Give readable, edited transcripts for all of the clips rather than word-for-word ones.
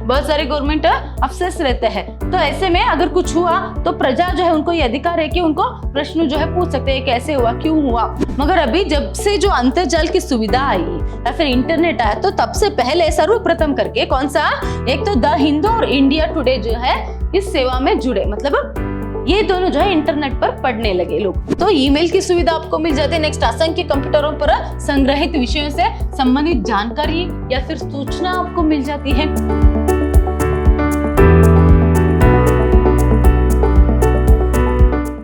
बहुत सारे government officers रहते हैं, तो ऐसे में अगर कुछ हुआ तो प्रजा जो है उनको ये अधिकार है कि उनको प्रश्न जो है पूछ सकते हैं, कैसे हुआ, क्यों हुआ। मगर अभी जब से जो अंतर्जाल की सुविधा आई या फिर इंटरनेट आया, तो तब से पहले सर्वप्रथम करके कौन सा, एक तो द हिंदू और इंडिया टुडे जो है इस सेवा में जुड़े, मतलब ये दोनों जो है इंटरनेट पर पढ़ने लगे लोग। तो ईमेल की सुविधा आपको मिल जाती है। नेक्स्ट, असंख्य कंप्यूटरों पर संग्रहित विषयों से संबंधित जानकारी या फिर सूचना आपको मिल जाती है।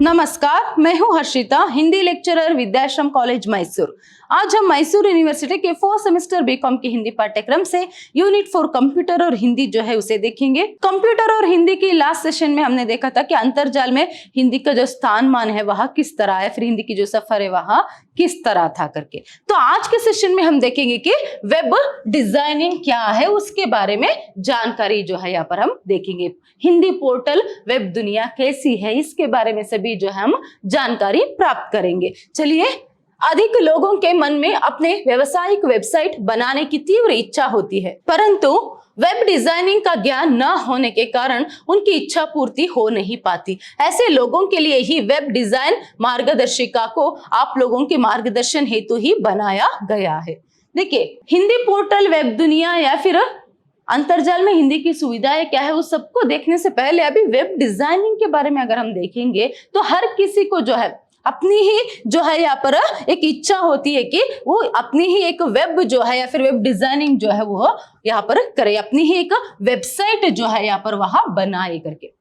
नमस्कार, मैं हूँ हर्षिता, हिंदी लेक्चरर, विद्याश्रम कॉलेज मैसूर। आज हम मैसूर यूनिवर्सिटी के 4th सेमेस्टर बीकॉम के हिंदी पाठ्यक्रम से यूनिट 4 कंप्यूटर और हिंदी जो है उसे देखेंगे। कंप्यूटर और हिंदी की लास्ट सेशन में हमने देखा था कि अंतर्जाल में हिंदी का जो स्थानमान है वह किस तरह है, फिर हिंदी की जो सफर है वह किस तरह था करके। तो आज के सेशन में हम देखेंगे कि वेब डिजाइनिंग क्या है, उसके बारे में जानकारी जो है यहाँ पर हम देखेंगे। हिंदी पोर्टल वेब दुनिया कैसी है, इसके बारे में सभी जो है हम जानकारी प्राप्त करेंगे। चलिए, अधिक लोगों के मन में अपने व्यावसायिक वेबसाइट बनाने की तीव्र इच्छा होती है, परंतु वेब डिजाइनिंग का ज्ञान न होने के कारण उनकी इच्छा पूर्ति हो नहीं पाती। ऐसे लोगों के लिए ही वेब डिजाइन मार्गदर्शिका को आप लोगों के मार्गदर्शन हेतु ही बनाया गया है। देखिए, हिंदी पोर्टल वेब दुनिया या फिर अंतर्जाल में हिंदी की सुविधाएं क्या है, उस सबको देखने से पहले अभी वेब डिजाइनिंग के बारे में अगर हम देखेंगे तो हर किसी को जो है अपनी ही जो है यहाँ पर एक इच्छा होती है कि वो अपनी ही एक वेब जो है या फिर वेब डिजाइनिंग जो है वो यहाँ पर करे, अपनी ही एक वेबसाइट जो है यहाँ पर वहां बनाए करके,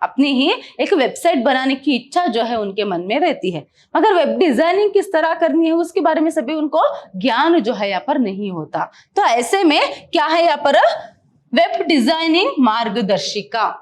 अपनी ही एक वेबसाइट बनाने की इच्छा जो है उनके मन में रहती है। मगर वेब डिजाइनिंग किस तरह करनी है उसके बारे में सभी उनको ज्ञान जो है यहाँ पर नहीं होता। तो ऐसे में क्या है यहाँ पर वेब डिजाइनिंग मार्गदर्शिका,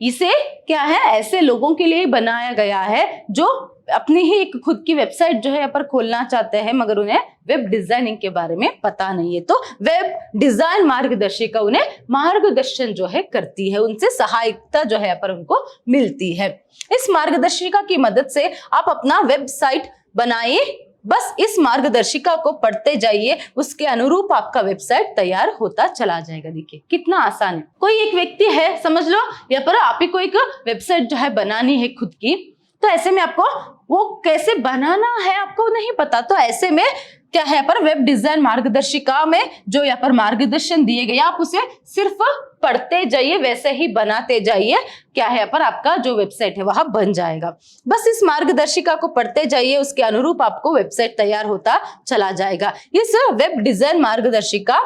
इसे क्या है ऐसे लोगों के लिए बनाया गया है जो अपनी ही एक खुद की वेबसाइट जो है यहाँ पर खोलना चाहते हैं, मगर उन्हें वेब डिजाइनिंग के बारे में पता नहीं है। तो वेब डिजाइन मार्गदर्शिका उन्हें मार्गदर्शन जो है करती है, उनसे सहायता जो है यहाँ पर उनको मिलती है। इस मार्गदर्शिका की मदद से आप अपना वेबसाइट बनाइए, बस इस मार्गदर्शिका को पढ़ते जाइए, उसके अनुरूप आपका वेबसाइट तैयार होता चला जाएगा। देखिए कितना आसान है। कोई एक व्यक्ति है, समझ लो यहाँ पर आप ही को एक वेबसाइट जो है बनानी है खुद की, तो ऐसे में आपको वो कैसे बनाना है आपको नहीं पता। तो ऐसे में क्या है पर वेब डिजाइन मार्गदर्शिका में जो यहाँ पर मार्गदर्शन दिए गए आप उसे सिर्फ पढ़ते जाइए, वैसे ही बनाते जाइए, क्या है पर आपका जो वेबसाइट है वह बन जाएगा। बस इस मार्गदर्शिका को पढ़ते जाइए, उसके अनुरूप आपको वेबसाइट तैयार होता चला जाएगा। इस वेब डिजाइन मार्गदर्शिका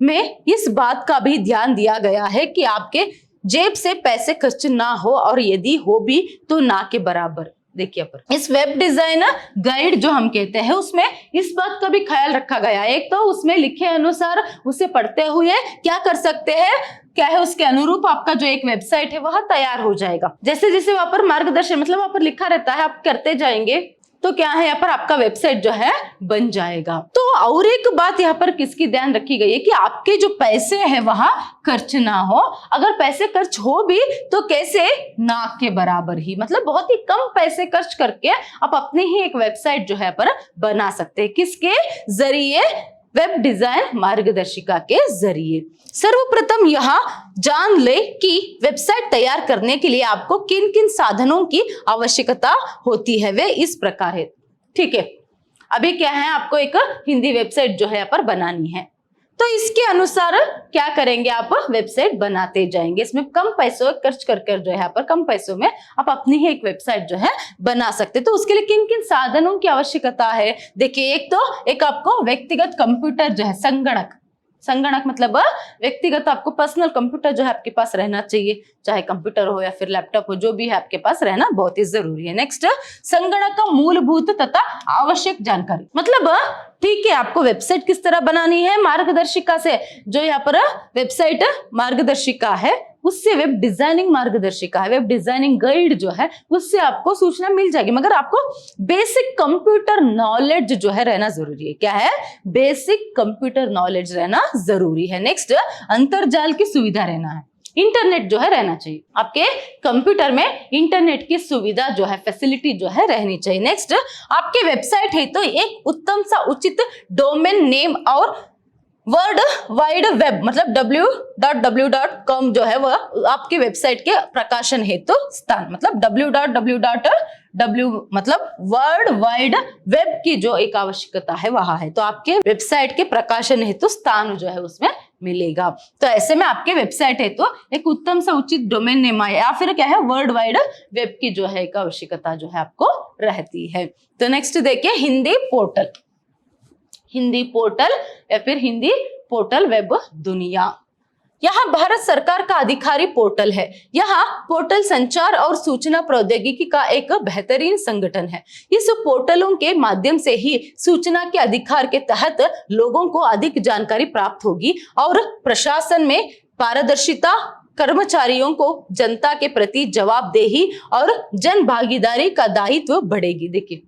में इस बात का भी ध्यान दिया गया है कि आपके जेब से पैसे खर्च ना हो, और यदि हो भी तो ना के बराबर। देखिए पर इस वेब डिजाइन गाइड जो हम कहते हैं उसमें इस बात का भी ख्याल रखा गया है, एक तो उसमें लिखे अनुसार उसे पढ़ते हुए क्या कर सकते हैं, क्या है उसके अनुरूप आपका जो एक वेबसाइट है वह तैयार हो जाएगा। जैसे जैसे वहां पर मार्गदर्शन मतलब वहां पर लिखा रहता है, आप करते जाएंगे तो क्या है यहाँ पर आपका वेबसाइट जो है बन जाएगा। तो और एक बात यहाँ पर किसकी ध्यान रखी गई है कि आपके जो पैसे हैं वहां खर्च ना हो, अगर पैसे खर्च हो भी तो कैसे ना के बराबर ही, मतलब बहुत ही कम पैसे खर्च करके आप अपनी ही एक वेबसाइट जो है पर बना सकते हैं। किसके जरिए? वेब डिजाइन मार्गदर्शिका के जरिए। सर्वप्रथम यहाँ जान ले कि वेबसाइट तैयार करने के लिए आपको किन किन साधनों की आवश्यकता होती है, वे इस प्रकार है। ठीक है, अभी क्या है आपको एक हिंदी वेबसाइट जो है यहाँ पर बनानी है, तो इसके अनुसार क्या करेंगे आप वेबसाइट बनाते जाएंगे। इसमें कम पैसों खर्च कर जो है यहाँ पर कम पैसों में आप अपनी ही एक वेबसाइट जो है बना सकते। तो उसके लिए किन किन साधनों की आवश्यकता है, देखिए एक आपको व्यक्तिगत कंप्यूटर जो है, संगणक मतलब व्यक्तिगत आपको पर्सनल कंप्यूटर जो है आपके पास रहना चाहिए, चाहे कंप्यूटर हो या फिर लैपटॉप हो, जो भी है आपके पास रहना बहुत ही जरूरी है। नेक्स्ट, संगणक का मूलभूत तथा आवश्यक जानकारी, मतलब ठीक है आपको वेबसाइट किस तरह बनानी है मार्गदर्शिका से, जो यहाँ पर वेबसाइट मार्गदर्शिका है उससे वेब डिजाइनिंग मार्गदर्शिका है, वेब डिजाइनिंग गाइड जो है उससे आपको सूचना मिल जाएगी, मगर आपको बेसिक कंप्यूटर नॉलेज जो है रहना जरूरी है। क्या है? बेसिक कंप्यूटर नॉलेज रहना जरूरी है। नेक्स्ट, अंतर्जाल की सुविधा रहना है, इंटरनेट जो है रहना चाहिए, आपके कंप्यूटर में इंटरनेट की सुविधा जो है फैसिलिटी जो है रहनी चाहिए। नेक्स्ट, आपके वेबसाइट है तो एक उत्तम सा उचित डोमेन नेम और वर्ल्ड वाइड वेब मतलब www.com जो है वह आपकी वेबसाइट के प्रकाशन हेतु स्थान मतलब www मतलब वर्ल्ड वाइड वेब की जो एक आवश्यकता है वहां है, तो आपके वेबसाइट के प्रकाशन हेतु स्थान जो है उसमें मिलेगा। तो ऐसे में आपके वेबसाइट है तो एक उत्तम सा उचित डोमेन नेम या फिर क्या है वर्ल्ड वाइड वेब की जो है एक आवश्यकता जो है आपको रहती है। तो नेक्स्ट देखिए हिंदी पोर्टल, हिंदी पोर्टल या फिर हिंदी पोर्टल वेब दुनिया। यहाँ भारत सरकार का आधिकारिक पोर्टल है। यहाँ पोर्टल संचार और सूचना प्रौद्योगिकी का एक बेहतरीन संगठन है। इस पोर्टलों के माध्यम से ही सूचना के अधिकार के तहत लोगों को अधिक जानकारी प्राप्त होगी और प्रशासन में पारदर्शिता, कर्मचारियों को जनता के प्रति जवाबदेही और जन भागीदारी का दायित्व बढ़ेगी। देखिए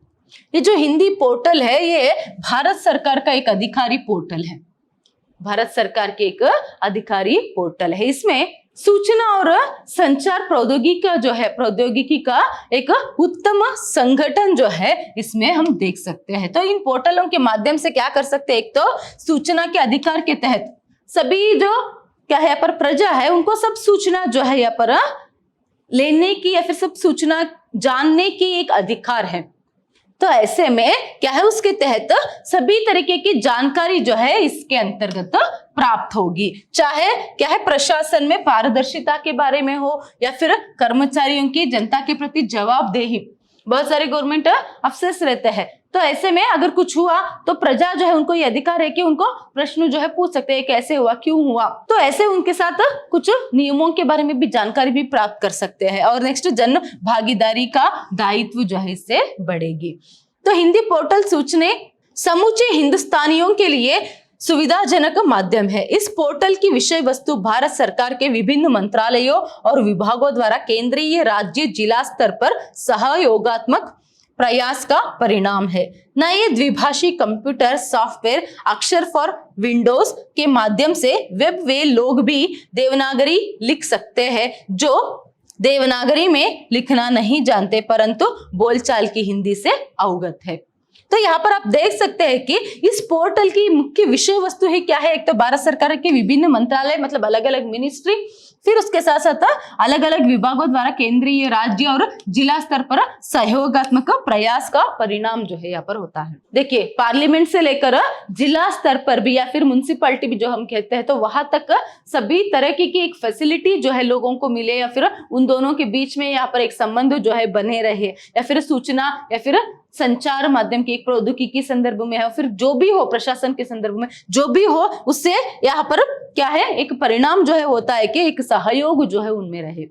ये जो हिंदी पोर्टल है ये भारत सरकार का एक अधिकारी पोर्टल है, भारत सरकार के एक अधिकारी पोर्टल है। इसमें सूचना और संचार प्रौद्योगिकी का एक उत्तम संगठन जो है इसमें हम देख सकते हैं। तो इन पोर्टलों के माध्यम से क्या कर सकते हैं, एक तो सूचना के अधिकार के तहत सभी जो क्या है यहाँ पर प्रजा है उनको सब सूचना जो है यहाँ पर लेने की या फिर सब सूचना जानने की एक अधिकार है। तो ऐसे में क्या है उसके तहत सभी तरीके की जानकारी जो है इसके अंतर्गत प्राप्त होगी, चाहे क्या है प्रशासन में पारदर्शिता के बारे में हो या फिर कर्मचारियों की जनता के प्रति जवाबदेही। बहुत सारे गवर्नमेंट अफसर्स रहते हैं, तो ऐसे में अगर कुछ हुआ तो प्रजा जो है उनको ये अधिकार है कि उनको प्रश्न जो है पूछ सकते हैं कैसे हुआ, क्यों हुआ। तो ऐसे उनके साथ कुछ नियमों के बारे में भी जानकारी भी प्राप्त कर सकते हैं। और नेक्स्ट जन भागीदारी का दायित्व जो है इससे बढ़ेगी। तो हिंदी पोर्टल सूचना समूचे हिंदुस्तानियों के लिए सुविधाजनक माध्यम है। इस पोर्टल की विषय वस्तु भारत सरकार के विभिन्न मंत्रालयों और विभागों द्वारा केंद्रीय, राज्य, जिला स्तर पर सहयोगात्मक प्रयास का परिणाम है। नए द्विभाषी कंप्यूटर सॉफ्टवेयर अक्षर फॉर विंडोज के माध्यम से वेब वे लोग भी देवनागरी लिख सकते हैं जो देवनागरी में लिखना नहीं जानते परंतु बोलचाल की हिंदी से अवगत है। तो यहाँ पर आप देख सकते हैं कि इस पोर्टल की मुख्य विषय वस्तु है क्या है, एक तो भारत सरकार के विभिन्न मंत्रालय मतलब अलग अलग मिनिस्ट्री, फिर उसके साथ साथ अलग अलग विभागों द्वारा केंद्रीय, राज्य और जिला स्तर पर सहयोगात्मक प्रयास का परिणाम जो है यहाँ पर होता है। देखिए पार्लियामेंट से लेकर जिला स्तर पर भी या फिर म्युनिसिपैलिटी भी जो हम कहते हैं तो वहां तक सभी तरह की एक फैसिलिटी जो है लोगों को मिले या फिर उन दोनों के बीच में यहाँ पर एक संबंध जो है बने रहे या फिर सूचना या फिर संचार माध्यम की एक प्रौद्योगिकी संदर्भ में है फिर जो भी हो प्रशासन के संदर्भ में जो भी हो उससे यहाँ पर क्या है एक परिणाम जो है होता है कि एक सहयोग जो है उनमें रहे,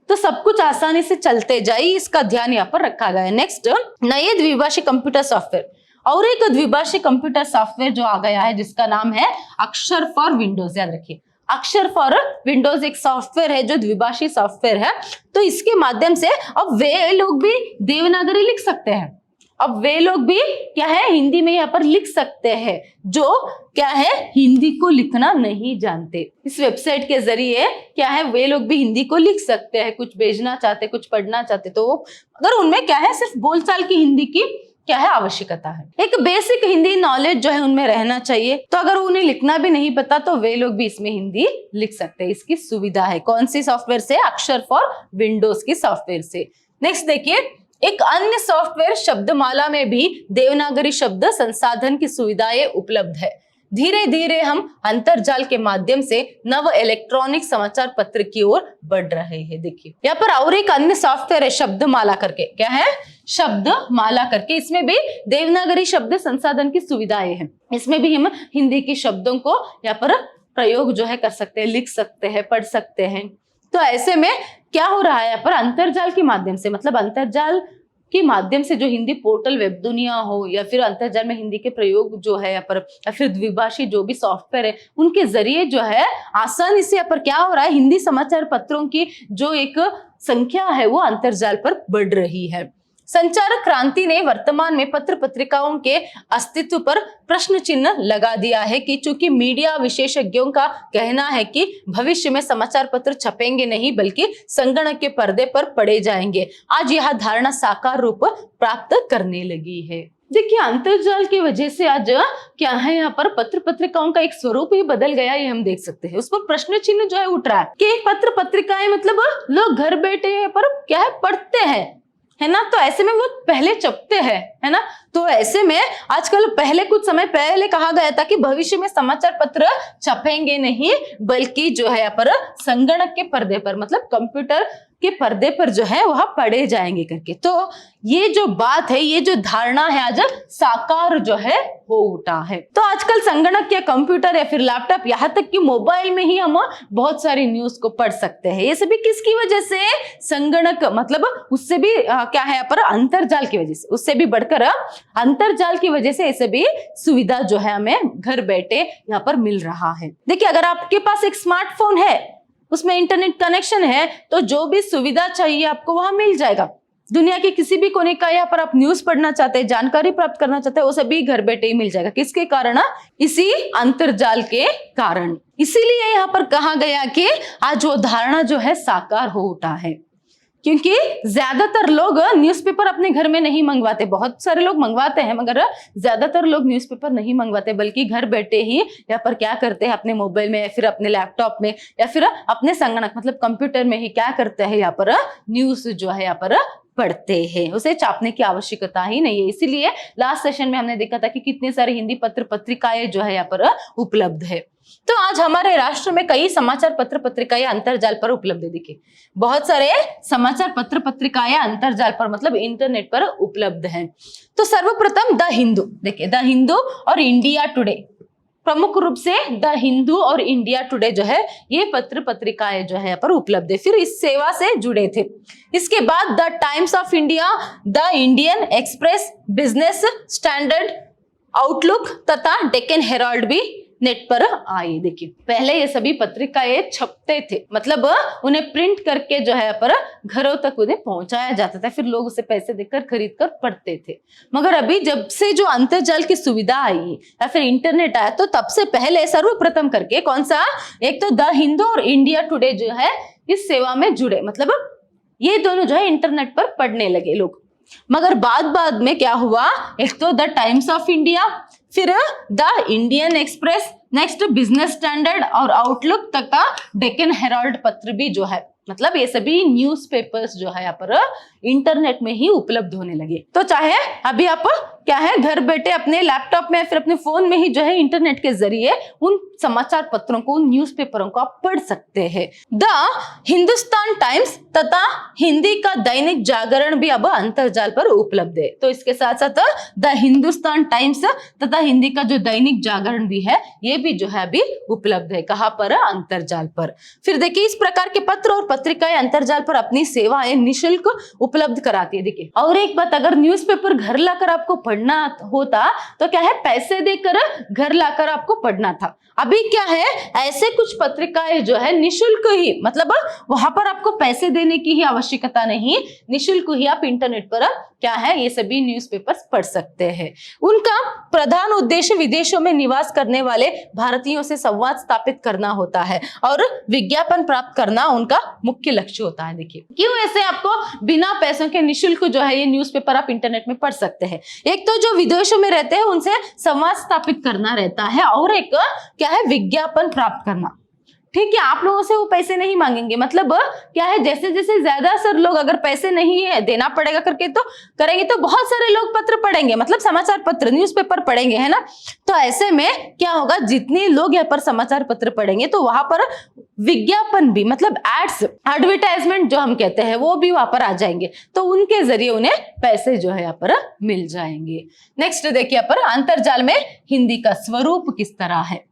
तो सब कुछ आसानी से चलते जाए, इसका ध्यान यहाँ पर रखा गया है। नेक्स्ट नए द्विभाषी कंप्यूटर सॉफ्टवेयर, और एक द्विभाषी कंप्यूटर सॉफ्टवेयर जो आ गया है जिसका नाम है अक्षर फॉर विंडोज। याद रखिए अक्षर फॉर विंडोज एक सॉफ्टवेयर है जो द्विभाषी सॉफ्टवेयर है। तो इसके माध्यम से अब वे लोग भी देवनागरी लिख सकते हैं, अब वे लोग भी क्या है हिंदी में यहाँ पर लिख सकते हैं जो क्या है हिंदी को लिखना नहीं जानते। इस वेबसाइट के जरिए क्या है वे लोग भी हिंदी को लिख सकते हैं, कुछ भेजना चाहते, कुछ पढ़ना चाहते, तो अगर उनमें क्या है सिर्फ बोलचाल की हिंदी की क्या है आवश्यकता है, एक बेसिक हिंदी नॉलेज जो है उनमें रहना चाहिए। तो अगर उन्हें लिखना भी नहीं पता तो वे लोग भी इसमें हिंदी लिख सकते हैं, इसकी सुविधा है। कौन सी सॉफ्टवेयर से? अक्षर फॉर विंडोज की सॉफ्टवेयर से। नेक्स्ट देखिए एक अन्य सॉफ्टवेयर शब्दमाला में भी देवनागरी शब्द संसाधन की सुविधाएं उपलब्ध है। धीरे धीरे हम अंतरजाल के माध्यम से नव इलेक्ट्रॉनिक समाचार पत्र की ओर बढ़ रहे हैं। देखिए यहाँ पर और एक अन्य सॉफ्टवेयर है शब्दमाला करके, क्या है? शब्दमाला करके, इसमें भी देवनागरी शब्द संसाधन की सुविधाएं हैं। इसमें भी हम हिंदी के शब्दों को यहाँ पर प्रयोग जो है कर सकते हैं, लिख सकते हैं, पढ़ सकते हैं। तो ऐसे में क्या हो रहा है यहाँ पर अंतरजाल के माध्यम से, मतलब अंतरजाल के माध्यम से जो हिंदी पोर्टल वेब दुनिया हो या फिर अंतरजाल में हिंदी के प्रयोग जो है यहाँ पर या फिर द्विभाषी जो भी सॉफ्टवेयर है उनके जरिए जो है आसानी से यहाँ पर क्या हो रहा है हिंदी समाचार पत्रों की जो एक संख्या है वो अंतरजाल पर बढ़ रही है। संचार क्रांति ने वर्तमान में पत्र पत्रिकाओं के अस्तित्व पर प्रश्न चिन्ह लगा दिया है कि चूंकि मीडिया विशेषज्ञों का कहना है कि भविष्य में समाचार पत्र छपेंगे नहीं बल्कि संगणक के पर्दे पर पढ़े जाएंगे, आज यह धारणा साकार रूप प्राप्त करने लगी है। देखिए अंतर्जाल की वजह से आज क्या है यहाँ पर पत्र पत्रिकाओं का एक स्वरूप ही बदल गया, ये हम देख सकते हैं। उस पर प्रश्न चिन्ह जो है उठ रहा है कि पत्र पत्रिकाएं मतलब लोग घर बैठे हैं पर क्या है पढ़ते हैं, है ना। तो ऐसे में वो पहले छपते हैं, है ना। तो ऐसे में आजकल पहले कुछ समय पहले कहा गया था कि भविष्य में समाचार पत्र छपेंगे नहीं बल्कि जो है यहाँ पर संगणक के पर्दे पर मतलब कंप्यूटर के पर्दे पर जो है वह पढ़े जाएंगे करके। तो ये जो बात है, ये जो धारणा है आज साकार जो है हो उठा है। तो आजकल संगणक या कंप्यूटर या फिर लैपटॉप यहाँ तक कि मोबाइल में ही हम बहुत सारी न्यूज को पढ़ सकते हैं। ये सभी किसकी वजह से? संगणक मतलब उससे भी क्या है यहाँ पर अंतर्जाल की वजह से, उससे भी बढ़कर अंतर्जाल की वजह से ये सभी सुविधा जो है हमें घर बैठे यहाँ पर मिल रहा है। देखिए अगर आपके पास एक स्मार्टफोन है, उसमें इंटरनेट कनेक्शन है, तो जो भी सुविधा चाहिए आपको वहां मिल जाएगा। दुनिया के किसी भी कोने का यहाँ पर आप न्यूज पढ़ना चाहते हैं, जानकारी प्राप्त करना चाहते हैं, वो सभी घर बैठे ही मिल जाएगा। किसके कारण? इसी अंतर्जाल के कारण। इसीलिए यहाँ पर कहा गया कि आज वो धारणा जो है साकार हो उठा है, क्योंकि ज्यादातर लोग न्यूज़पेपर अपने घर में नहीं मंगवाते। बहुत सारे लोग मंगवाते हैं मगर ज्यादातर लोग न्यूज़पेपर नहीं मंगवाते, बल्कि घर बैठे ही यहाँ पर क्या करते हैं, अपने मोबाइल में या फिर अपने लैपटॉप में या फिर अपने संगणक मतलब कंप्यूटर में ही क्या करते हैं, यहाँ पर न्यूज जो है यहाँ पर पढ़ते हैं। उसे छापने की आवश्यकता ही नहीं है। इसीलिए लास्ट सेशन में हमने देखा था कि कितने सारे हिंदी पत्र पत्रिकाएं जो है यहाँ पर उपलब्ध है। तो आज हमारे राष्ट्र में कई समाचार पत्र पत्रिकाएं अंतर्जाल पर उपलब्ध है। देखिए बहुत सारे समाचार पत्र पत्रिकाएं अंतर्जाल पर मतलब इंटरनेट पर उपलब्ध हैं। तो सर्वप्रथम द हिंदू, देखिए द हिंदू और इंडिया टुडे, प्रमुख रूप से द हिंदू और इंडिया टुडे जो है ये पत्र पत्रिकाएं जो है यहाँ पर उपलब्ध है, फिर इस सेवा से जुड़े थे। इसके बाद the times of India, the Indian express, business standard, outlook तथा डेक्कन हेराल्ड भी नेट पर आई। देखिए पहले ये सभी पत्रिकाएं छपते थे, मतलब उन्हें प्रिंट करके जो है पर घरों तक उन्हें पहुंचाया जाता था, फिर लोग उसे पैसे देकर खरीद कर पढ़ते थे। मगर अभी जब से जो अंतर्जाल की सुविधा आई या फिर इंटरनेट आया, तो तब से पहले सर्वप्रथम करके कौन सा, एक तो द हिंदू और इंडिया टुडे जो है इस सेवा में जुड़े, मतलब ये दोनों जो है इंटरनेट पर पढ़ने लगे लोग। मगर बाद में क्या हुआ, एक तो द टाइम्स ऑफ इंडिया, फिर the Indian express, next business standard और आउटलुक तथा डेक्कन हेराल्ड पत्र भी जो है, मतलब ये सभी न्यूज़पेपर्स जो है यहाँ पर इंटरनेट में ही उपलब्ध होने लगे। तो चाहे अभी आप क्या है घर बैठे अपने लैपटॉप में फिर अपने फोन में ही जो है इंटरनेट के जरिए उन समाचार पत्रों को, उन न्यूज़पेपरों को आप पढ़ सकते हैं। द हिंदुस्तान टाइम्स तथा हिंदी का दैनिक जागरण भी अब अंतर्जाल पर उपलब्ध है। तो इसके साथ साथ द हिंदुस्तान टाइम्स तथा हिंदी का जो दैनिक जागरण भी है ये भी जो है अभी उपलब्ध है। कहाँ पर? अंतर्जाल पर। फिर देखिए इस प्रकार के पत्र और पत्रिकाएं अंतर्जाल पर अपनी सेवाएं निःशुल्क उपलब्ध कराती है। देखिए और एक बात, अगर न्यूज़पेपर घर लाकर आपको पढ़ना होता तो क्या है, पैसे देकर घर लाकर आपको पढ़ना था। अभी क्या है, ऐसे कुछ पत्रिकाएं जो है निःशुल्क ही, मतलब वहां पर आपको पैसे देने की ही आवश्यकता नहीं, निःशुल्क ही आप इंटरनेट पर क्या है ये सभी न्यूज़पेपर्स पढ़ सकते हैं। उनका प्रधान उद्देश्य विदेशों में निवास करने वाले भारतीयों से संवाद स्थापित करना होता है और विज्ञापन प्राप्त करना उनका मुख्य लक्ष्य होता है। देखिए क्यों ऐसे आपको बिना पैसों के निःशुल्क जो है ये न्यूज़पेपर आप इंटरनेट में पढ़ सकते हैं। एक तो जो विदेशों में रहते हैं उनसे संवाद स्थापित करना रहता है और एक क्या है विज्ञापन प्राप्त करना। ठीक है, आप लोगों से वो पैसे नहीं मांगेंगे, मतलब क्या है जैसे जैसे ज्यादा सर लोग अगर पैसे नहीं है देना पड़ेगा करके तो करेंगे तो बहुत सारे लोग पत्र पढ़ेंगे, मतलब समाचार पत्र न्यूज़पेपर पढ़ेंगे, है ना। तो ऐसे में क्या होगा, जितने लोग यहाँ पर समाचार पत्र पढ़ेंगे तो वहां पर विज्ञापन भी, मतलब एड्स, एडवर्टाइजमेंट जो हम कहते हैं वो भी वहां पर आ जाएंगे, तो उनके जरिए उन्हें पैसे जो है यहाँ पर मिल जाएंगे। नेक्स्ट देखिए यहाँ पर अंतर्जाल में हिंदी का स्वरूप किस तरह है।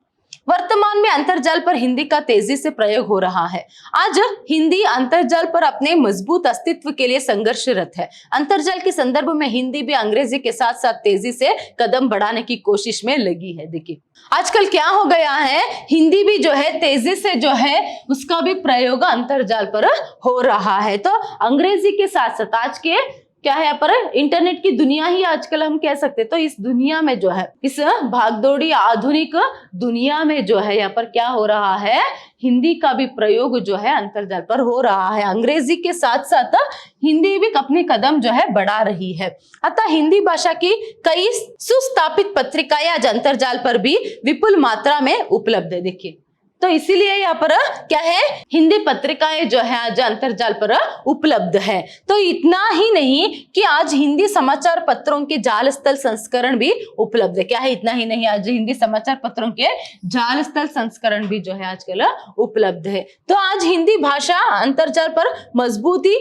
वर्तमान में अंतर्जाल पर हिंदी का तेजी से प्रयोग हो रहा है। आज हिंदी अंतर्जाल पर अपने मजबूत अस्तित्व के लिए संघर्षरत है। अंतर्जाल के संदर्भ में हिंदी भी अंग्रेजी के साथ साथ तेजी से कदम बढ़ाने की कोशिश में लगी है। देखिए आजकल क्या हो गया है, हिंदी भी जो है तेजी से जो है उसका भी प्रयोग अंतर्जाल पर हो रहा है। तो अंग्रेजी के साथ साथ आज के क्या है यहाँ पर इंटरनेट की दुनिया ही आजकल हम कह सकते हैं। तो इस दुनिया में जो है, इस भागदौड़ी आधुनिक दुनिया में जो है यहाँ पर क्या हो रहा है, हिंदी का भी प्रयोग जो है अंतर्जाल पर हो रहा है। अंग्रेजी के साथ साथ हिंदी भी अपने कदम जो है बढ़ा रही है। अतः हिंदी भाषा की कई सुस्थापित पत्रिकाएं आज अंतर्जाल पर भी विपुल मात्रा में उपलब्ध है। देखिए, तो इसीलिए यहाँ पर क्या है, हिंदी पत्रिकाएं जो है आज अंतर्जाल पर उपलब्ध है। तो इतना ही नहीं कि आज हिंदी समाचार पत्रों के जाल स्थल संस्करण भी उपलब्ध है। क्या है, इतना ही नहीं, आज हिंदी समाचार पत्रों के जाल स्थल संस्करण भी जो है आजकल उपलब्ध है। तो आज हिंदी भाषा अंतर्जाल पर मजबूती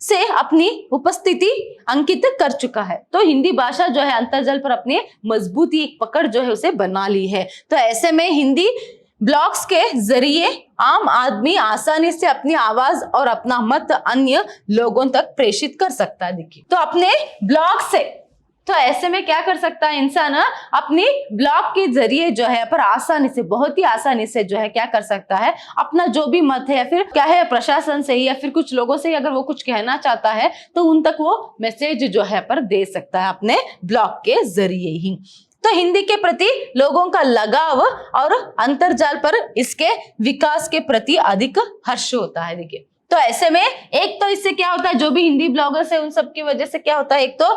से अपनी उपस्थिति अंकित कर चुका है। तो हिंदी भाषा जो है अंतर्जाल पर अपनी मजबूती, एक पकड़ जो है उसे बना ली है। तो ऐसे में हिंदी ब्लॉग्स के जरिए आम आदमी आसानी से अपनी आवाज और अपना मत अन्य लोगों तक प्रेषित कर सकता है। देखिए, तो अपने ब्लॉग से, तो ऐसे में क्या कर सकता है इंसान, अपनी ब्लॉग के जरिए जो है पर आसानी से, बहुत ही आसानी से जो है क्या कर सकता है, अपना जो भी मत है या फिर क्या है प्रशासन से या फिर कुछ लोगों से अगर वो कुछ कहना चाहता है तो उन तक वो मैसेज जो है पर दे सकता है अपने ब्लॉग के जरिए ही। तो हिंदी के प्रति लोगों का लगाव और अंतर्जाल पर इसके विकास के प्रति अधिक हर्ष होता है। देखिए, तो ऐसे में एक तो इससे क्या होता है, जो भी हिंदी ब्लॉगर्स है उन सब की वजह से क्या होता है, एक तो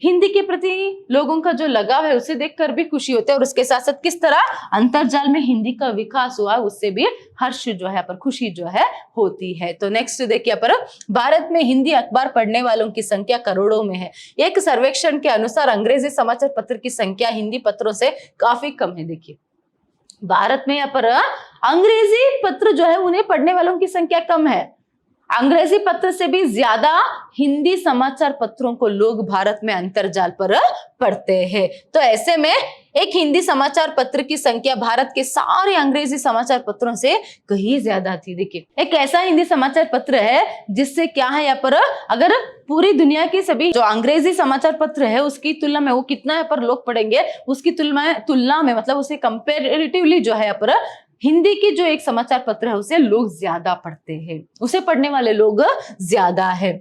हिंदी के प्रति लोगों का जो लगाव है उसे देखकर भी खुशी होती है, और उसके साथ साथ किस तरह अंतर्जाल में हिंदी का विकास हुआ उससे भी हर्ष जो है पर खुशी जो है होती है। तो नेक्स्ट देखिए पर, भारत में हिंदी अखबार पढ़ने वालों की संख्या करोड़ों में है। एक सर्वेक्षण के अनुसार अंग्रेजी समाचार पत्र की संख्या हिंदी पत्रों से काफी कम है। देखिए, भारत में यहाँ पर अंग्रेजी पत्र जो है उन्हें पढ़ने वालों की संख्या कम है। अंग्रेजी पत्र से भी ज्यादा हिंदी समाचार पत्रों को लोग भारत में अंतर्जाल पर पढ़ते हैं। तो ऐसे में एक हिंदी समाचार पत्र की संख्या भारत के सारे अंग्रेजी समाचार पत्रों से कहीं ज्यादा थी। देखिए, एक ऐसा हिंदी समाचार पत्र है जिससे क्या है यहाँ पर, अगर पूरी दुनिया की सभी जो अंग्रेजी समाचार पत्र है उसकी तुलना में वो कितना यहाँ पर लोग पढ़ेंगे, उसकी तुलना में मतलब उसे कंपेरेटिवली जो है यहाँ पर हिंदी की जो एक समाचार पत्र है उसे लोग ज्यादा पढ़ते हैं, उसे पढ़ने वाले लोग ज्यादा है।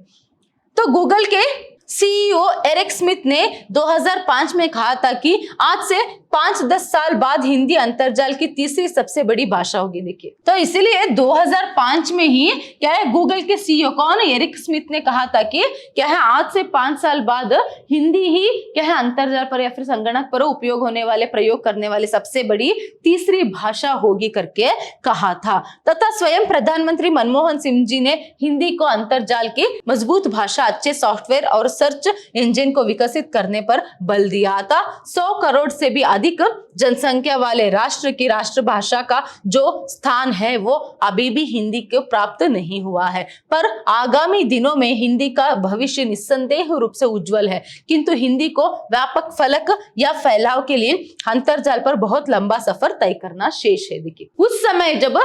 तो गूगल के सीईओ एरिक स्मिथ ने 2005 में कहा था कि आज से 5-10 साल बाद हिंदी अंतर्जाल की तीसरी सबसे बड़ी भाषा होगी। देखिए, तो इसीलिए 2005 में ही क्या है, गूगल के सीईओ कौन, एरिक स्मिथ ने कहा था कि क्या है, आज से 5 साल बाद हिंदी ही क्या है अंतर्जाल पर या फिर संगणक पर प्रयोग करने वाले सबसे बड़ी तीसरी भाषा होगी करके कहा था। तथा स्वयं प्रधानमंत्री मनमोहन सिंह जी ने हिंदी को अंतर्जाल की मजबूत भाषा, अच्छे सॉफ्टवेयर और सर्च इंजन को विकसित करने पर बल दिया था। 100 करोड़ से भी अधिक जनसंख्या वाले राष्ट्र की राष्ट्रभाषा का जो स्थान है वो अभी भी हिंदी को प्राप्त नहीं हुआ है, पर आगामी दिनों में हिंदी का भविष्य निस्संदेह रूप से उज्जवल है। किंतु हिंदी को व्यापक फलक या फैलाव के लिए अंतर्जाल पर बहुत लंबा सफर तय करना शेष है। देखिए, उस समय जब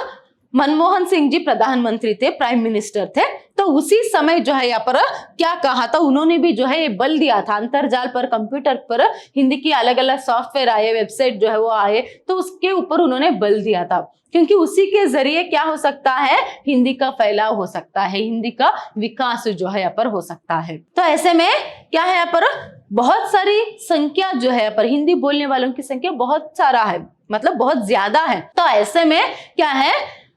मनमोहन सिंह जी प्रधानमंत्री थे, प्राइम मिनिस्टर थे, तो उसी समय जो है यहाँ पर क्या कहा था, उन्होंने भी जो है ये बल दिया था अंतर्जाल पर, कंप्यूटर पर हिंदी की अलग अलग सॉफ्टवेयर आए, वेबसाइट जो है वो आए, तो उसके ऊपर उन्होंने बल दिया था, क्योंकि उसी के जरिए क्या हो सकता है, हिंदी का फैलाव हो सकता है, हिंदी का विकास जो है यहाँ पर हो सकता है। तो ऐसे में क्या है यहाँ पर बहुत सारी संख्या जो है पर हिंदी बोलने वालों की संख्या बहुत सारा है, मतलब बहुत ज्यादा है। तो ऐसे में क्या है,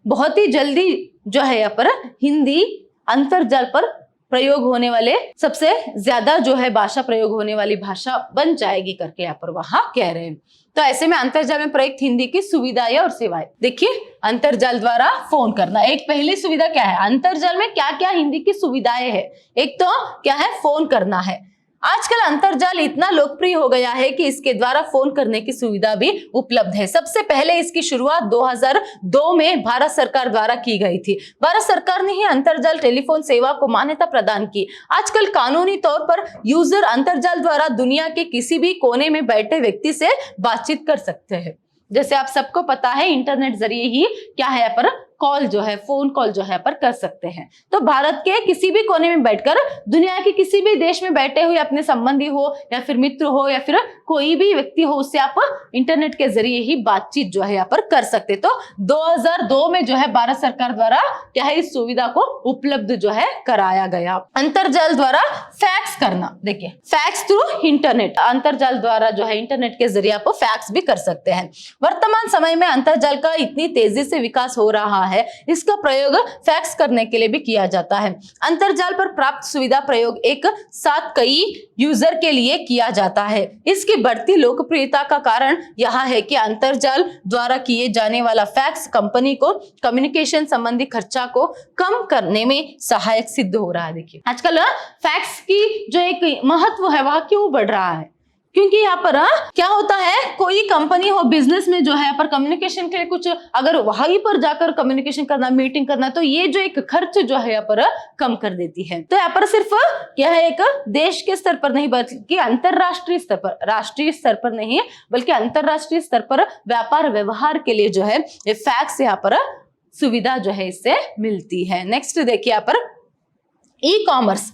बहुत ही जल्दी जो है यहाँ पर हिंदी अंतर्जाल पर प्रयोग होने वाले सबसे ज्यादा जो है भाषा प्रयोग होने वाली भाषा बन जाएगी करके यहाँ पर वहां कह रहे हैं। तो ऐसे में अंतर्जाल में प्रयुक्त हिंदी की सुविधाएं और सेवाएं, देखिए, अंतर्जाल द्वारा फोन करना एक पहली सुविधा क्या है, अंतर्जाल में क्या क्या हिंदी की सुविधाएं है, एक तो क्या है, फोन करना है। आजकल अंतर्जाल इतना लोकप्रिय हो गया है कि इसके द्वारा फोन करने की सुविधा भी उपलब्ध है। सबसे पहले इसकी शुरुआत 2002 में भारत सरकार द्वारा की गई थी। भारत सरकार ने ही अंतर्जाल टेलीफोन सेवा को मान्यता प्रदान की। आजकल कानूनी तौर पर यूजर अंतर्जाल द्वारा दुनिया के किसी भी कोने में बैठे व्यक्ति से बातचीत कर सकते हैं। जैसे आप सबको पता है, इंटरनेट जरिए ही क्या है पर कॉल जो है, फोन कॉल जो है पर कर सकते हैं। तो भारत के किसी भी कोने में बैठकर दुनिया के किसी भी देश में बैठे हुए अपने संबंधी हो या फिर मित्र हो या फिर कोई भी व्यक्ति हो, उससे आप इंटरनेट के जरिए ही बातचीत जो है यहाँ पर कर सकते। तो 2002 में जो है भारत सरकार द्वारा क्या है इस सुविधा को उपलब्ध जो है कराया गया। अंतरजाल द्वारा फैक्स करना, देखिए फैक्स थ्रू इंटरनेट, अंतरजाल द्वारा जो है इंटरनेट के जरिए आप फैक्स भी कर सकते हैं। वर्तमान समय में अंतरजाल का इतनी तेजी से विकास हो रहा है, इसका प्रयोग फैक्स करने के लिए भी किया जाता है। अंतरजाल पर प्राप्त सुविधा प्रयोग एक साथ कई यूजर के लिए किया जाता है। इसकी बढ़ती लोकप्रियता का कारण यह है कि अंतरजाल द्वारा किए जाने वाला फैक्स कंपनी को कम्युनिकेशन संबंधी खर्चा को कम करने में सहायक सिद्ध हो रहा है। देखिए आजकल फैक्स की जो एक महत्व है वह क्यों बढ़ रहा है, क्योंकि यहाँ पर क्या होता है, कोई कंपनी हो, बिजनेस में जो है यहाँ पर कम्युनिकेशन के लिए कुछ अगर वहीं पर जाकर कम्युनिकेशन करना, मीटिंग करना, तो ये जो एक खर्च जो है यहाँ पर कम कर देती है। तो यहाँ पर सिर्फ क्या है, एक देश के स्तर पर नहीं बल्कि अंतरराष्ट्रीय स्तर पर, राष्ट्रीय स्तर पर नहीं बल्कि अंतरराष्ट्रीय स्तर पर व्यापार व्यवहार के लिए जो है ये फैक्स यहाँ पर सुविधा जो है इससे मिलती है। नेक्स्ट देखिए यहाँ पर ई कॉमर्स।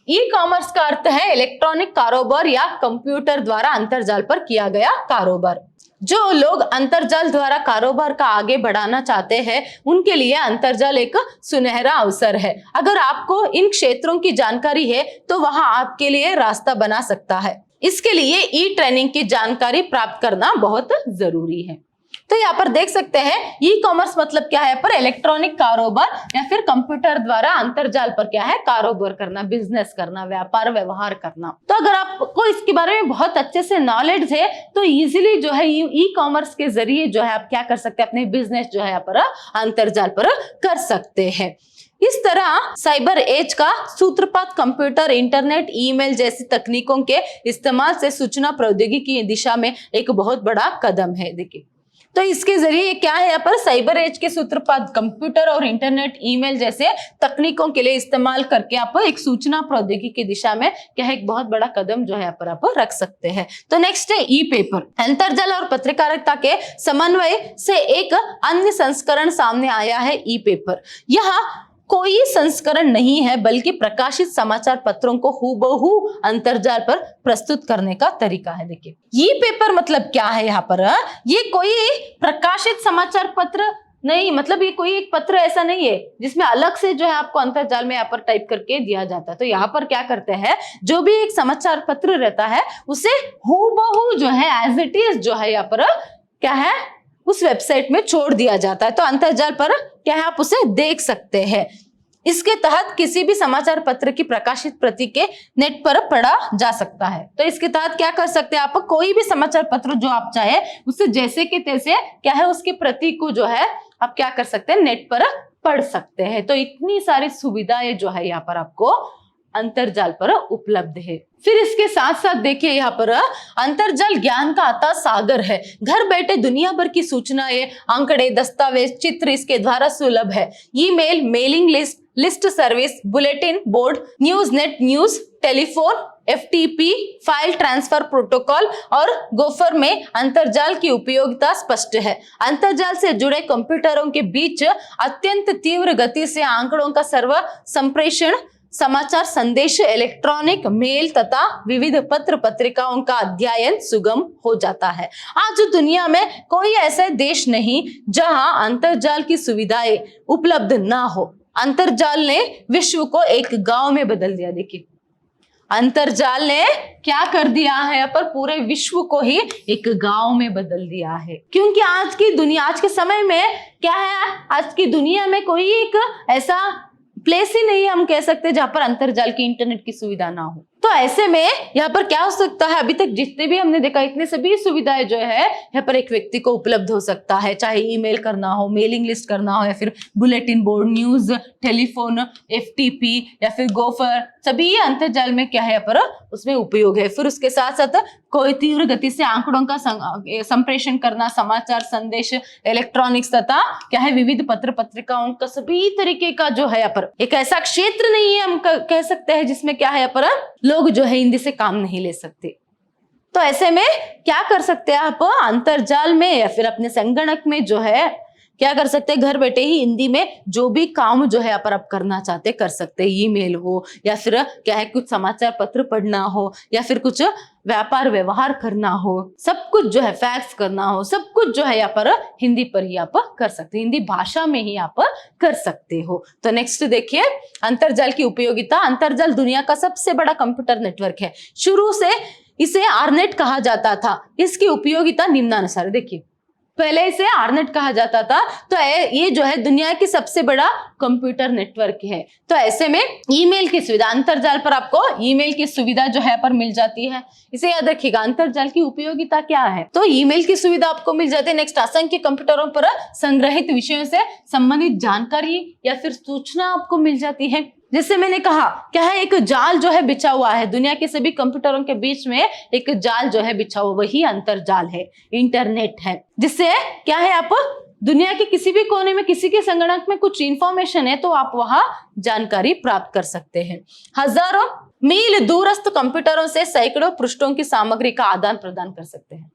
ई कॉमर्स का अर्थ है इलेक्ट्रॉनिक कारोबार या कंप्यूटर द्वारा अंतरजाल पर किया गया कारोबार। जो लोग अंतरजाल द्वारा कारोबार का आगे बढ़ाना चाहते हैं उनके लिए अंतरजाल एक सुनहरा अवसर है। अगर आपको इन क्षेत्रों की जानकारी है तो वहां आपके लिए रास्ता बना सकता है। इसके लिए ई ट्रेनिंग की जानकारी प्राप्त करना बहुत जरूरी है। तो यहाँ पर देख सकते हैं ई कॉमर्स मतलब क्या है, पर इलेक्ट्रॉनिक कारोबार या फिर कंप्यूटर द्वारा अंतरजाल पर क्या है कारोबार करना, बिजनेस करना, व्यापार व्यवहार करना। तो अगर आपको इसके बारे में बहुत अच्छे से नॉलेज है तो इजीली जो है ई कॉमर्स के जरिए जो है आप क्या कर सकते हैं, अपने बिजनेस जो है यहाँ पर अंतरजाल पर कर सकते हैं। इस तरह साइबर एज का सूत्रपात कंप्यूटर, इंटरनेट, ईमेल जैसी तकनीकों के इस्तेमाल से सूचना प्रौद्योगिकी की दिशा में एक बहुत बड़ा कदम है। देखिए तो इसके जरिए क्या है, यहाँ पर साइबर एज के सूत्रपात कंप्यूटर और इंटरनेट, ईमेल जैसे तकनीकों के लिए इस्तेमाल करके आप एक सूचना प्रौद्योगिकी की दिशा में क्या है एक बहुत बड़ा कदम जो है यहाँ पर आप रख सकते हैं। तो नेक्स्ट है ई पेपर। अंतरजाल और पत्रकारिता के समन्वय से एक अन्य संस्करण सामने आया है ई पेपर। यह कोई संस्करण नहीं है बल्कि प्रकाशित समाचार पत्रों को हूबहू अंतरजाल पर प्रस्तुत करने का तरीका है। देखिए ये पेपर मतलब क्या है, यहाँ पर ये कोई प्रकाशित समाचार पत्र नहीं, मतलब ये कोई एक पत्र ऐसा नहीं है जिसमें अलग से जो है आपको अंतरजाल में यहाँ पर टाइप करके दिया जाता है। तो यहाँ पर क्या करते हैं, जो भी एक समाचार पत्र रहता है उसे हूबहू जो है एज इट इज जो है यहाँ पर क्या है उस वेबसाइट में छोड़ दिया जाता है। तो अंतरजाल पर क्या है आप उसे देख सकते हैं। इसके तहत किसी भी समाचार पत्र की प्रकाशित प्रति के नेट पर पढ़ा जा सकता है। तो इसके तहत क्या कर सकते हैं आप, कोई भी समाचार पत्र जो आप चाहे उससे जैसे कि तैसे क्या है उसकी प्रति को जो है आप क्या कर सकते हैं नेट पर पढ़ सकते हैं। तो इतनी सारी सुविधाएं जो है यहाँ पर आपको अंतरजाल पर उपलब्ध है। फिर इसके साथ साथ देखिए यहाँ पर अंतरजाल ज्ञान का अथाह सागर है। घर बैठे दुनिया भर की सूचनाएं, आंकड़े, दस्तावेज, चित्र इसके द्वारा सुलभ है। Email, mailing list, list service, bulletin board, news net, news telephone, FTP, file transfer protocol और गोफर में अंतरजाल की उपयोगिता स्पष्ट है। अंतरजाल से जुड़े कंप्यूटरों के बीच अत्यंत तीव्र गति से आंकड़ों का सर्व संप्रेषण, समाचार संदेश, इलेक्ट्रॉनिक मेल तथा विविध पत्र पत्रिकाओं का अध्ययन सुगम हो जाता है। आज दुनिया में कोई ऐसा देश नहीं जहां अंतरजाल की सुविधाएं उपलब्ध ना हो। अंतरजाल ने विश्व को एक गांव में बदल दिया। देखिए अंतरजाल ने क्या कर दिया है, पर पूरे विश्व को ही एक गांव में बदल दिया है। क्योंकि आज की दुनिया, आज के समय में क्या है, आज की दुनिया में कोई एक ऐसा प्लेस ही नहीं हम कह सकते जहां पर अंतरजाल की इंटरनेट की सुविधा ना हो। तो ऐसे में यहाँ पर क्या हो सकता है, अभी तक जितने भी हमने देखा इतने सभी सुविधाएं जो है यहाँ पर एक व्यक्ति को उपलब्ध हो सकता है। चाहे ईमेल करना हो, मेलिंग लिस्ट करना हो या फिर bulletin board, news, telephone, FTP या फिर गोफर, सभी अंतरजाल में क्या है यहाँ पर उसमें उपयोग है। फिर उसके साथ साथ कोई तीव्र गति से आंकड़ों का संप्रेषण करना, समाचार संदेश, इलेक्ट्रॉनिक्स तथा क्या है विविध पत्र पत्रिकाओं का सभी तरीके का जो है यहाँ पर एक ऐसा क्षेत्र नहीं है हम कह सकते हैं जिसमें क्या है यहाँ पर लोग जो है हिंदी से काम नहीं ले सकते। तो ऐसे में क्या कर सकते हैं आप, अंतरजाल में या फिर अपने संगणक में जो है क्या कर सकते हैं, घर बैठे ही हिंदी में जो भी काम जो है यहाँ पर आप करना चाहते कर सकते हैं। ईमेल हो या फिर क्या है कुछ समाचार पत्र पढ़ना हो या फिर कुछ व्यापार व्यवहार करना हो, सब कुछ जो है फैक्स करना हो, सब कुछ जो है यहाँ पर हिंदी पर ही आप कर सकते हैं, हिंदी भाषा में ही आप कर सकते हो। तो नेक्स्ट देखिए, अंतरजाल की उपयोगिता। अंतरजाल दुनिया का सबसे बड़ा कंप्यूटर नेटवर्क है। शुरू से इसे आरनेट कहा जाता था। इसकी उपयोगिता निम्नानुसार है। देखिए, पहले इसे आरनेट कहा जाता था, तो ये जो है दुनिया की सबसे बड़ा कंप्यूटर नेटवर्क है। तो ऐसे में ईमेल की सुविधा, अंतरजाल पर आपको ईमेल की सुविधा जो है पर मिल जाती है। इसे याद रखिएगा, अंतरजाल की उपयोगिता क्या है, तो ईमेल की सुविधा आपको मिल जाती है। नेक्स्ट, असंख्य कंप्यूटरों पर संग्रहित विषयों से संबंधित जानकारी या फिर सूचना आपको मिल जाती है। जैसे मैंने कहा, क्या है, एक जाल जो है बिछा हुआ है, दुनिया के सभी कंप्यूटरों के बीच में एक जाल जो है बिछा हुआ, वही अंतरजाल है, इंटरनेट है। जिससे क्या है, आप दुनिया के किसी भी कोने में किसी के संगणक में कुछ इंफॉर्मेशन है तो आप वहां जानकारी प्राप्त कर सकते हैं। हजारों मील दूरस्थ कंप्यूटरों से सैकड़ों पृष्ठों की सामग्री का आदान प्रदान कर सकते हैं।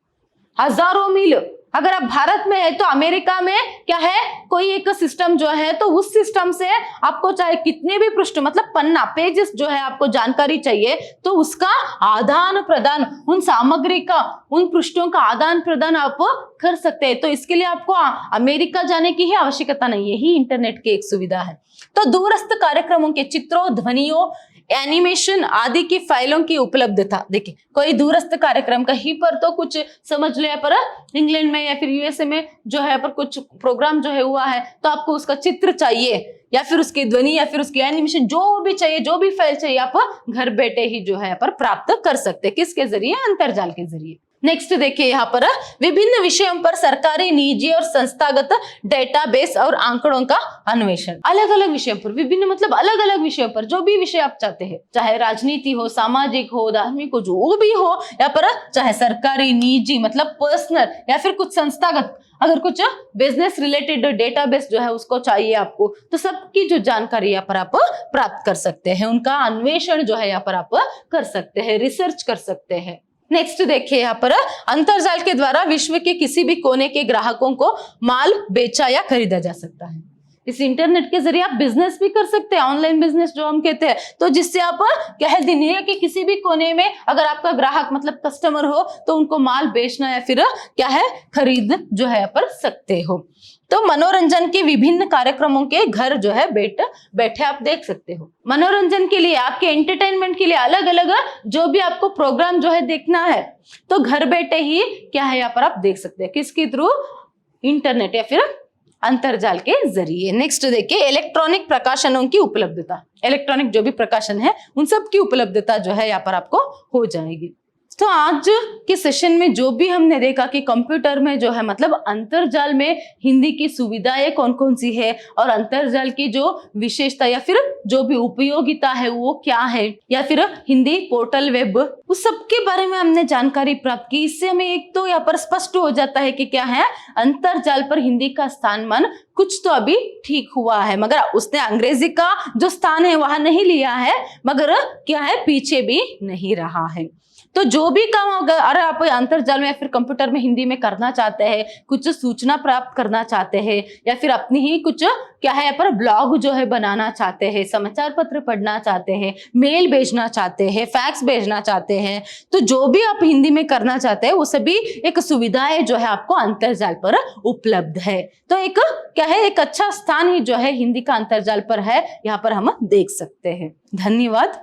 हजारों मील, अगर आप भारत में है तो अमेरिका में क्या है, कोई एक सिस्टम जो है तो उस सिस्टम से आपको चाहे कितने भी पृष्ठ मतलब पन्ना पेजेस जो है आपको जानकारी चाहिए तो उसका आदान प्रदान, उन सामग्री का, उन पृष्ठों का आदान प्रदान आप कर सकते हैं। तो इसके लिए आपको अमेरिका जाने की ही आवश्यकता नहीं है, यही इंटरनेट की एक सुविधा है। तो दूरस्थ कार्यक्रमों के चित्रों, ध्वनियों, एनिमेशन आदि की फाइलों की उपलब्धता। देखिए, कोई दूरस्थ कार्यक्रम कहीं पर तो कुछ समझ लो पर इंग्लैंड में या फिर यूएसए में जो है पर कुछ प्रोग्राम जो है हुआ है तो आपको उसका चित्र चाहिए या फिर उसकी ध्वनि या फिर उसकी एनिमेशन जो भी चाहिए, जो भी फाइल चाहिए, आप घर बैठे ही जो है पर प्राप्त कर सकते हैं। किसके जरिए? अंतरजाल के जरिए। नेक्स्ट देखिए, यहाँ पर विभिन्न विषयों पर सरकारी, निजी और संस्थागत डेटाबेस और आंकड़ों का अन्वेषण। अलग अलग विषयों पर, विभिन्न मतलब अलग अलग विषयों पर, जो भी विषय आप चाहते हैं, चाहे राजनीति हो, सामाजिक हो, धार्मिक हो, जो भी हो, यहाँ पर चाहे सरकारी, निजी मतलब पर्सनल या फिर कुछ संस्थागत, अगर कुछ बिजनेस रिलेटेड डेटाबेस जो है उसको चाहिए आपको, तो सबकी जो जानकारी यहाँ पर आप प्राप्त कर सकते हैं, उनका अन्वेषण जो है यहाँ पर आप कर सकते हैं, रिसर्च कर सकते हैं। नेक्स्ट देखिए, यहाँ पर अंतरजाल के द्वारा विश्व के किसी भी कोने के ग्राहकों को माल बेचा या खरीदा जा सकता है। इस इंटरनेट के जरिए आप बिजनेस भी कर सकते हैं, ऑनलाइन बिजनेस जो हम कहते हैं, तो जिससे आप क्या है दुनिया के किसी भी कोने में अगर आपका ग्राहक मतलब कस्टमर हो तो उनको माल बेचना या फिर क्या है खरीद जो है कर सकते हो। तो मनोरंजन के विभिन्न कार्यक्रमों के घर जो है बैठे आप देख सकते हो। मनोरंजन के लिए, आपके एंटरटेनमेंट के लिए अलग अलग जो भी आपको प्रोग्राम जो है देखना है तो घर बैठे ही क्या है यहाँ पर आप देख सकते हैं। किसके थ्रू? इंटरनेट या फिर अंतरजाल के जरिए। नेक्स्ट देखिए, इलेक्ट्रॉनिक प्रकाशनों की उपलब्धता। इलेक्ट्रॉनिक जो भी प्रकाशन है उन सब की उपलब्धता जो है यहाँ पर आपको हो जाएगी। तो आज के सेशन में जो भी हमने देखा कि कंप्यूटर में जो है मतलब अंतरजाल में हिंदी की सुविधाएं कौन कौन सी है और अंतरजाल की जो विशेषता या फिर जो भी उपयोगिता है वो क्या है, या फिर हिंदी पोर्टल वेब, उस सब के बारे में हमने जानकारी प्राप्त की। इससे हमें एक तो यहाँ पर स्पष्ट हो जाता है कि क्या है, अंतरजाल पर हिंदी का स्थानमान कुछ तो अभी ठीक हुआ है, मगर उसने अंग्रेजी का जो स्थान है वहां नहीं लिया है, मगर क्या है पीछे भी नहीं रहा है। तो जो भी काम अगर आप अंतरजाल में या फिर कंप्यूटर में हिंदी में करना चाहते हैं, कुछ सूचना प्राप्त करना चाहते हैं या फिर अपनी ही कुछ क्या है पर ब्लॉग जो है बनाना चाहते हैं, समाचार पत्र पढ़ना चाहते हैं, मेल भेजना चाहते हैं, फैक्स भेजना चाहते हैं, तो जो भी आप हिंदी में करना चाहते हैं वो सभी एक सुविधाएं जो है आपको अंतरजाल पर उपलब्ध है। तो एक क्या है, एक अच्छा स्थान ही जो है हिंदी का अंतरजाल पर है, यहाँ पर हम देख सकते हैं। धन्यवाद।